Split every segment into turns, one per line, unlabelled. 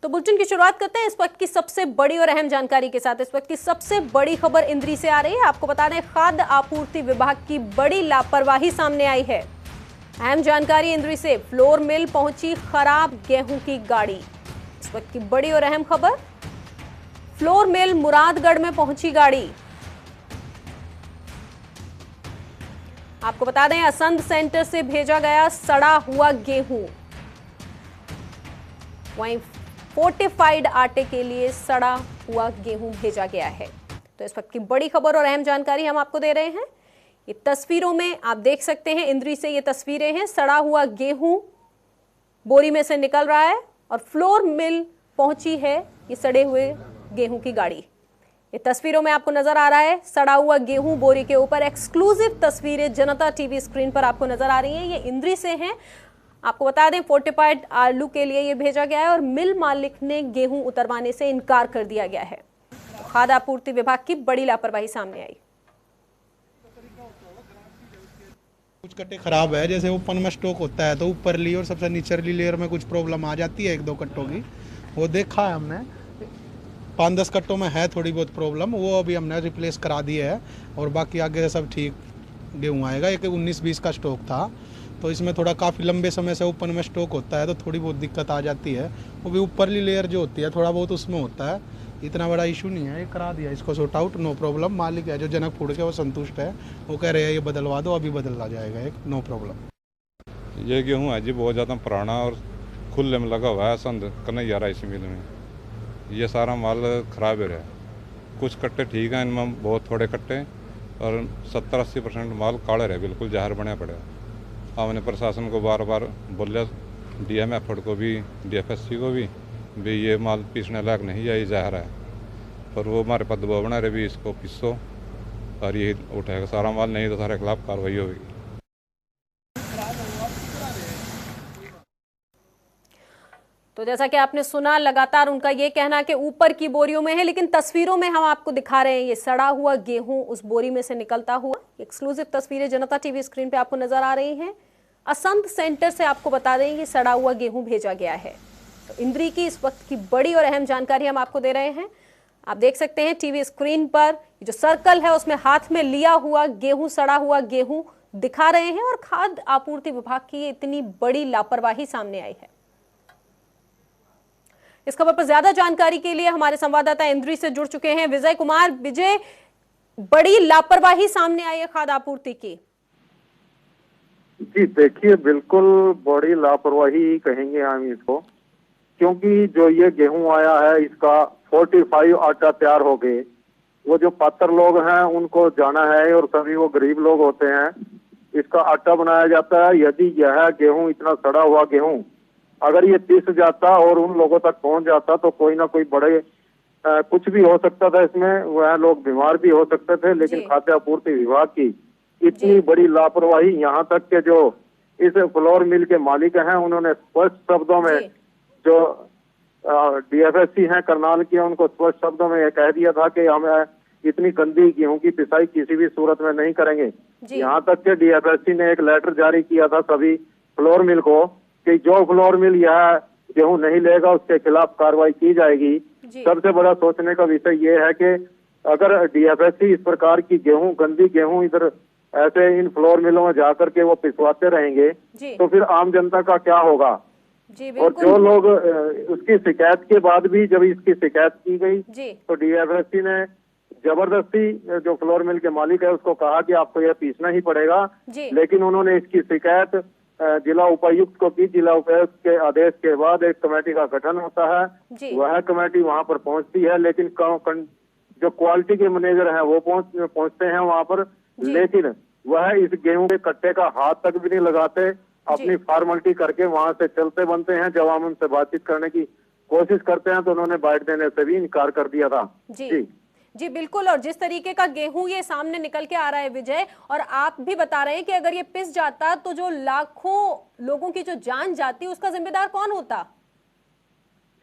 तो बुलेटिन की शुरुआत करते हैं इस वक्त की सबसे बड़ी और अहम जानकारी के साथ। इस वक्त की सबसे बड़ी खबर इंद्री से आ रही है। आपको बता दें, खाद्य आपूर्ति विभाग की बड़ी लापरवाही सामने आई है। अहम जानकारी इंद्री से, फ्लोर मिल पहुंची खराब गेहूं की गाड़ी। इस वक्त की बड़ी और अहम खबर, फ्लोर मिल मुरादगढ़ में पहुंची गाड़ी। आपको बता दें, असंध सेंटर से भेजा गया सड़ा हुआ गेहूं, वहीं फोर्टिफाइड आटे के लिए सड़ा हुआ गेहूं भेजा गया है। तो इस वक्त की बड़ी खबर और अहम जानकारी हम आपको दे रहे हैं। ये तस्वीरों में आप देख सकते हैं, इंद्री से ये तस्वीरें हैं। सड़ा हुआ गेहूं बोरी में से निकल रहा है और फ्लोर मिल पहुंची है ये सड़े हुए गेहूं की गाड़ी। ये तस्वीरों में आपको नजर आ रहा है सड़ा हुआ गेहूं बोरी के ऊपर। एक्सक्लूसिव तस्वीरें जनता टीवी स्क्रीन पर आपको नजर आ रही हैं। ये इंद्री से हैं। आपको बता दें, फोर्टिफाइड आलू के लिए ये भेजा गया है और मिल मालिक ने गेहूं उतरवाने से इनकार कर दिया गया है। तो खाद्य आपूर्ति विभाग की बड़ी लापरवाही सामने आई।
कुछ कट्टे खराब है, जैसे ऊपर में स्टॉक होता है तो ऊपरली और सबसे निचली लेयर में कुछ प्रॉब्लम आ जाती है 1-2 कट्टों की। वो देखा है हमने, 5-10 कट्टों में है थोड़ी बहुत प्रॉब्लम, वो अभी हमने रिप्लेस करा दी है और बाकी आगे से सब ठीक गेहूँ आएगा। एक 19-20 का स्टॉक था, तो इसमें थोड़ा काफ़ी लंबे समय से ऊपर में स्टॉक होता है तो थोड़ी बहुत दिक्कत आ जाती है। वो भी ऊपरली लेयर जो होती है थोड़ा बहुत उसमें होता है, इतना बड़ा इशू नहीं है। ये करा दिया इसको सॉर्ट आउट, नो प्रॉब्लम। मालिक है जो जनक फूड के, वो संतुष्ट है, वो कह रहे हैं ये बदलवा दो, अभी बदला जाएगा, एक नो प्रॉब्लम।
ये गेहूँ है जी बहुत ज़्यादा पुराना और खुले में लगा हुआ है, संद कन्हैया राइस मिल में। ये सारा माल खराब है। कुछ कट्टे ठीक हैं, इनमें बहुत थोड़े कट्टे और 70-80% माल काले रहे, बिल्कुल जहर बने पड़े। हमने प्रशासन को बार बार बोले, DMF को भी, DFSC को भी ये माल पीसने लायक नहीं है, ये जहर है। और वो हमारे पास दबाव बना रहे भी इसको पीसो और ये उठाएगा सारा माल, नहीं तो सारे खिलाफ कार्रवाई होगी।
तो जैसा कि आपने सुना, लगातार उनका ये कहना कि ऊपर की बोरियों में है, लेकिन तस्वीरों में हम आपको दिखा रहे हैं ये सड़ा हुआ गेहूं उस बोरी में से निकलता हुआ। एक्सक्लूसिव तस्वीरें जनता टीवी स्क्रीन पे आपको नजर आ रही हैं। असंध सेंटर से आपको बता दें ये सड़ा हुआ गेहूं भेजा गया है। तो इंद्री की इस वक्त की बड़ी और अहम जानकारी हम आपको दे रहे हैं। आप देख सकते हैं टीवी स्क्रीन पर जो सर्कल है उसमें हाथ में लिया हुआ गेहूं, सड़ा हुआ गेहूं दिखा रहे हैं और खाद्य आपूर्ति विभाग की इतनी बड़ी लापरवाही सामने आई है। इस खबर पर ज्यादा जानकारी के लिए हमारे संवाददाता इंद्री से जुड़ चुके हैं विजय कुमार। विजय, बड़ी लापरवाही सामने आई है खाद्य आपूर्ति की।
जी देखिए, बिल्कुल बड़ी लापरवाही कहेंगे हम इसको, क्योंकि जो ये गेहूं आया है इसका 45 आटा तैयार हो गए। वो जो पात्र लोग हैं उनको जाना है और सभी वो गरीब लोग होते हैं, इसका आटा बनाया जाता है। यदि यह गेहूं, इतना सड़ा हुआ गेहूं, अगर ये पिस जाता और उन लोगों तक पहुंच जाता तो कोई ना कोई बड़े कुछ भी हो सकता था इसमें, वह लोग बीमार भी हो सकते थे। लेकिन खाद्य आपूर्ति विभाग की इतनी बड़ी लापरवाही, यहाँ तक के जो इस फ्लोर मिल के मालिक हैं उन्होंने स्पष्ट शब्दों में, जो DFSC हैं करनाल की, उनको स्पष्ट शब्दों में यह कह दिया था कि हम इतनी गंदी गेहूं की पिसाई किसी भी सूरत में नहीं करेंगे। यहाँ तक के DFSC ने एक लेटर जारी किया था सभी फ्लोर मिल को कि जो फ्लोर मिल यह गेहूं नहीं लेगा उसके खिलाफ कार्रवाई की जाएगी। सबसे बड़ा सोचने का विषय ये है कि अगर DFSC इस प्रकार की गेहूं, गंदी गेहूं इधर ऐसे इन फ्लोर मिलों में जाकर के वो पिसवाते रहेंगे तो फिर आम जनता का क्या होगा। और जो लोग उसकी शिकायत के बाद भी, जब इसकी शिकायत की गई तो DFSC ने जबरदस्ती जो फ्लोर मिल के मालिक है उसको कहा कि आपको यह पीसना ही पड़ेगा। लेकिन उन्होंने इसकी शिकायत जिला उपायुक्त को की। जिला उपायुक्त के आदेश के बाद एक कमेटी का गठन होता है, वह कमेटी वहां पर पहुंचती है। लेकिन जो क्वालिटी के मैनेजर हैं वो पहुंचते हैं वहां पर, लेकिन वह इस गेहूं के कट्टे का हाथ तक भी नहीं लगाते, अपनी फॉर्मेलिटी करके वहां से चलते बनते हैं। जब हम उनसे बातचीत करने की कोशिश करते हैं तो उन्होंने बाइट देने से भी इनकार कर दिया था।
जी बिल्कुल। और जिस तरीके का गेहूं ये सामने निकल के आ रहा है विजय, और आप भी बता रहे हैं कि अगर ये पिस जाता तो जो लाखों लोगों की जो जान जाती उसका जिम्मेदार कौन होता?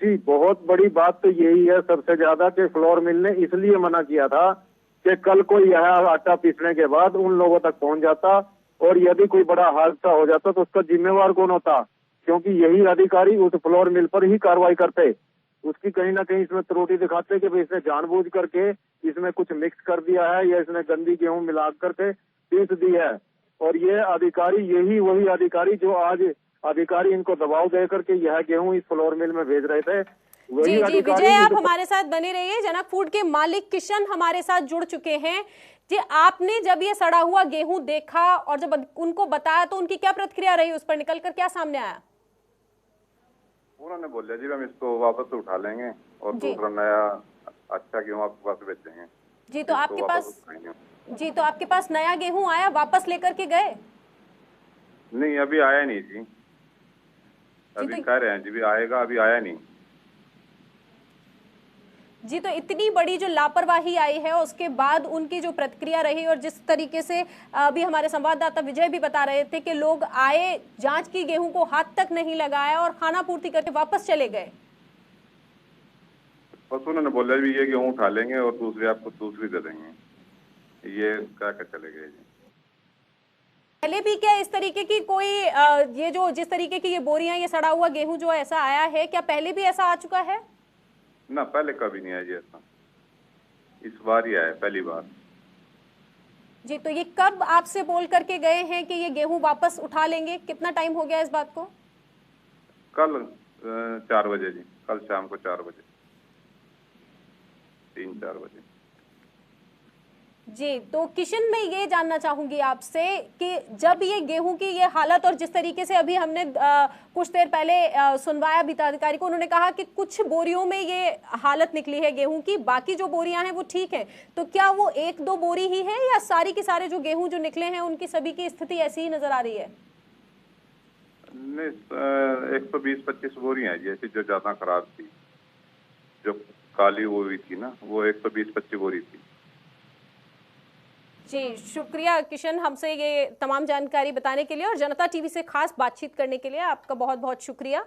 जी, बहुत बड़ी बात तो यही है सबसे ज्यादा कि फ्लोर मिल ने इसलिए मना किया था कि कल को यह आटा पीसने के बाद उन लोगों तक पहुंच जाता और यदि कोई बड़ा हादसा हो जाता तो उसका जिम्मेवार कौन होता, क्योंकि यही अधिकारी उस फ्लोर मिल पर ही कार्रवाई करते। उसकी कहीं ना कहीं इसमें त्रुटि दिखाते कि भाई इसने जानबूझ करके इसमें कुछ मिक्स कर दिया है या इसने गंदी गेहूं मिला करके पीस दी है। और ये अधिकारी यही वही अधिकारी जो आज अधिकारी इनको दबाव दे करके यह गेहूं इस फ्लोर मिल में भेज रहे थे, वही
जी जी
अधिकारी
विजय, आप हमारे साथ बने रहिए। जनक फूड के मालिक किशन हमारे साथ जुड़ चुके हैं। जी, आपने जब ये सड़ा हुआ गेहूं देखा और जब उनको बताया तो उनकी क्या प्रतिक्रिया रही, उस पर निकलकर क्या सामने आया?
उन्होंने बोला जी हम इसको वापस उठा लेंगे और दूसरा नया अच्छा गेहूं आपके पास बेचेंगे।
जी, तो आपके पास नया गेहूं आया, वापस लेकर के गए?
नहीं, अभी आया नहीं जी, अभी कह रहे हैं जी भी आएगा, अभी आया नहीं
जी। तो इतनी बड़ी जो लापरवाही आई है उसके बाद उनकी जो प्रतिक्रिया रही, और जिस तरीके से अभी हमारे संवाददाता विजय भी बता रहे थे कि लोग आए, जांच की, गेहूं को हाथ तक नहीं लगाया और खाना पूर्ति करके वापस चले गए।
बस उन्होंने बोला भी ये गेहूं उठा लेंगे और दूसरी आपको दूसरी दे देंगे, ये कह कर चले गए जी।
पहले भी क्या इस तरीके की कोई ये जो जिस तरीके की ये बोरियां, ये सड़ा हुआ गेहूं जो ऐसा आया है, क्या पहले भी ऐसा आ चुका है?
ना, पहले कभी नहीं आया जी ऐसा, इस बार ही आया, पहली बार
जी। तो ये कब आपसे बोल करके गए हैं कि ये गेहूं वापस उठा लेंगे? कितना टाइम हो गया इस बात को?
कल 4 बजे जी, कल शाम को 4 बजे, 3-4 बजे
जी। तो किशन, मैं ये जानना चाहूंगी आपसे कि जब ये गेहूं की ये हालत, और जिस तरीके से अभी हमने कुछ देर पहले सुनवाया बीताधिकारी को, उन्होंने कहा कि कुछ बोरियों में ये हालत निकली है गेहूं की, बाकी जो बोरियां हैं वो ठीक हैं, तो क्या वो 1-2 बोरी ही है या सारी की सारे जो गेहूं जो निकले हैं उनकी सभी की स्थिति ऐसी ही नजर आ रही है?
नहीं, 120-25 बोरी है जैसी जो ज्यादा खराब थी, जो काली वो हुई थी ना, वो 120-25 बोरी थी
जी। शुक्रिया किशन, हमसे ये तमाम जानकारी बताने के लिए और जनता टीवी से खास बातचीत करने के लिए आपका बहुत बहुत शुक्रिया।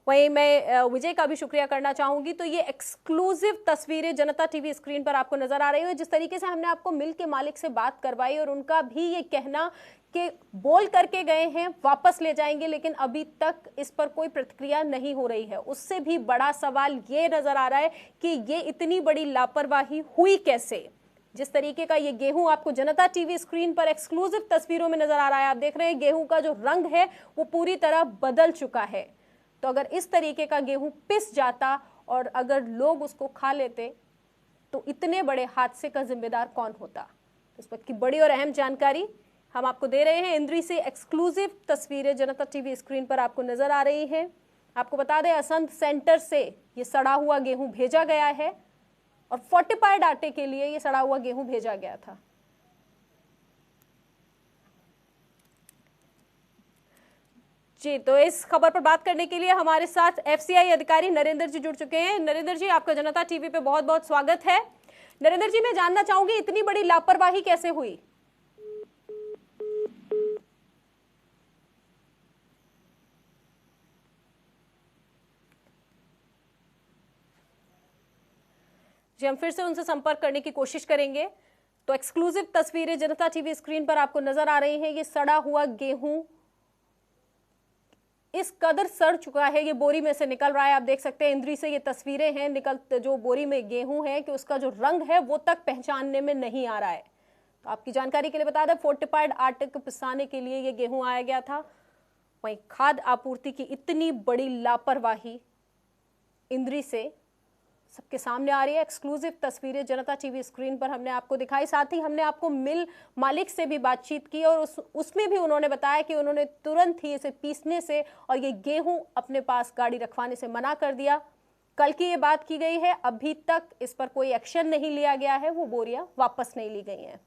वहीं मैं विजय का भी शुक्रिया करना चाहूंगी। तो ये एक्सक्लूसिव तस्वीरें जनता टीवी स्क्रीन पर आपको नजर आ रही है। जिस तरीके से हमने आपको मिल के मालिक से बात करवाई और उनका भी ये कहना कि बोल करके गए हैं वापस ले जाएंगे, लेकिन अभी तक इस पर कोई प्रतिक्रिया नहीं हो रही है। उससे भी बड़ा सवाल ये नजर आ रहा है कि ये इतनी बड़ी लापरवाही हुई कैसे। जिस तरीके का ये गेहूं आपको जनता टीवी स्क्रीन पर एक्सक्लूसिव तस्वीरों में नजर आ रहा है, आप देख रहे हैं गेहूं का जो रंग है वो पूरी तरह बदल चुका है। तो अगर इस तरीके का गेहूं पिस जाता और अगर लोग उसको खा लेते तो इतने बड़े हादसे का जिम्मेदार कौन होता? इस वक्त की बड़ी और अहम जानकारी हम आपको दे रहे हैं। इंद्री से एक्सक्लूसिव तस्वीरें जनता टीवी स्क्रीन पर आपको नजर आ रही हैं। आपको बता दें, असंध सेंटर से ये सड़ा हुआ गेहूं भेजा गया है और फोर्टिफाइड आटे के लिए ये सड़ा हुआ गेहूं भेजा गया था। जी, तो इस खबर पर बात करने के लिए हमारे साथ एफसीआई अधिकारी नरेंद्र जी जुड़ चुके हैं। नरेंद्र जी, आपका जनता टीवी पे बहुत बहुत स्वागत है। नरेंद्र जी, मैं जानना चाहूंगी इतनी बड़ी लापरवाही कैसे हुई? जी, हम फिर से उनसे संपर्क करने की कोशिश करेंगे। तो एक्सक्लूसिव तस्वीरें जनता टीवी स्क्रीन पर आपको नजर आ रही हैं। ये सड़ा हुआ गेहूं इस कदर सड़ चुका है, ये बोरी में से निकल रहा है। आप देख सकते हैं इंद्री से ये तस्वीरें हैं, जो बोरी में गेहूं है कि उसका जो रंग है वो तक पहचानने में नहीं आ रहा है। तो आपकी जानकारी के लिए बता दें, फोर्टिफाइड आटे को पिसाने के लिए ये गेहूं आया गया था। वहीं खाद्य आपूर्ति की इतनी बड़ी लापरवाही इंद्री से सबके सामने आ रही है। एक्सक्लूसिव तस्वीरें जनता टीवी स्क्रीन पर हमने आपको दिखाई। साथ ही हमने आपको मिल मालिक से भी बातचीत की और उसमें भी उन्होंने बताया कि उन्होंने तुरंत ही इसे पीसने से और ये गेहूं अपने पास गाड़ी रखवाने से मना कर दिया। कल की ये बात की गई है, अभी तक इस पर कोई एक्शन नहीं लिया गया है, वो बोरियां वापस नहीं ली गई हैं।